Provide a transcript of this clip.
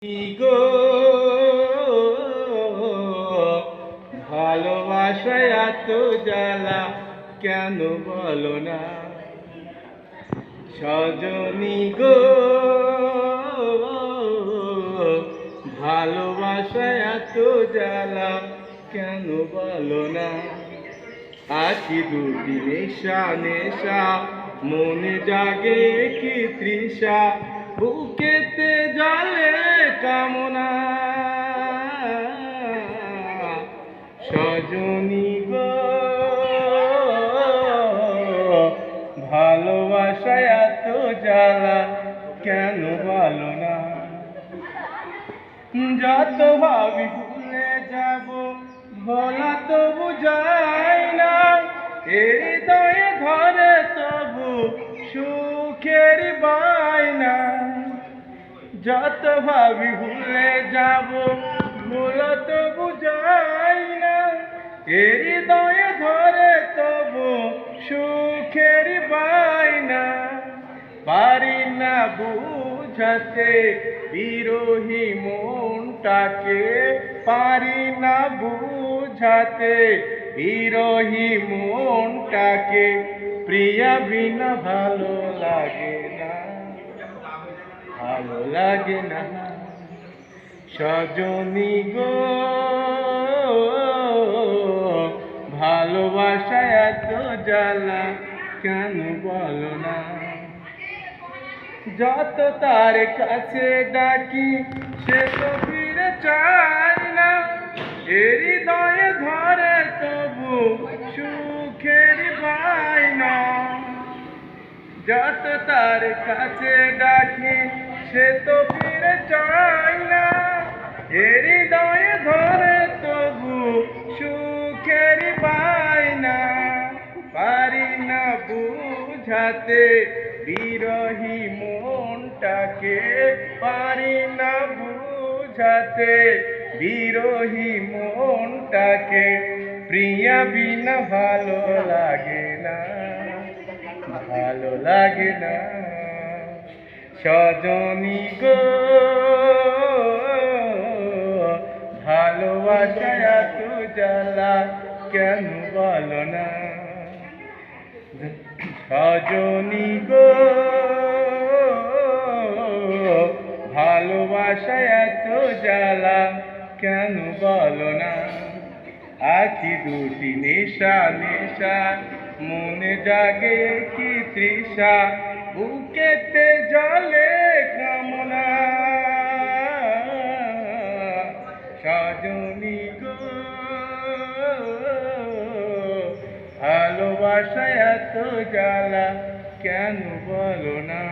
গো ভালোবাসায় এত জ্বালা কেন বলো না সজনী গো ভালোবাসায় এত জ্বালা কেন বলো না আখি দুটি নেশা নেশা মনে জাগে কি তৃষা বুকেতে জলে কামনা সজনী গো ভালোবাসায় এত জ্বালা কেন বলো না যত ভাবি ভুলে যাব ভোলা তবু যায় না হৃদয়ে ধরে তবু সুখের বায়না যত ভাবি ভুলে যাব ভোলা তবু যায় না হৃদয়ে ধরে তবু সুখের বায়না পারি না বুঝাতে বিরোহী মনটাকে পারি না বুঝাতে বিরোহী মনটাকে প্রিয়া বিনা ভালো লাগে না ভালো লাগে না সজনী গো ভালোবাসায় এত জ্বালা কেন বলো না যত তার কাছে ডাকি সে তো ফিরে চায় না হৃদয়ে ধরে তবু সুখের বায়না যত তার কাছে ডাকি সে তো ফিরে চায় না হৃদয়ে ধরে তবু সুখের বায়না পারি না বুঝাতে বিরহী মনটাকে পারি না বুঝাতে বিরহী মনটাকে প্রিয়া বিনা ভালো লাগে না ভালো লাগে না সজনী গো ভালোবাসায় এত জ্বালা কেন বলো না সজনী গো ভালোবাসায় এত জ্বালা কেন বলো না আখি দুটি নেশা নেশা মনে জাগে কি তৃষা বুকেতে জলে কামনা সজনী গো ভালোবাসায় এত জ্বালা কেন বলো না।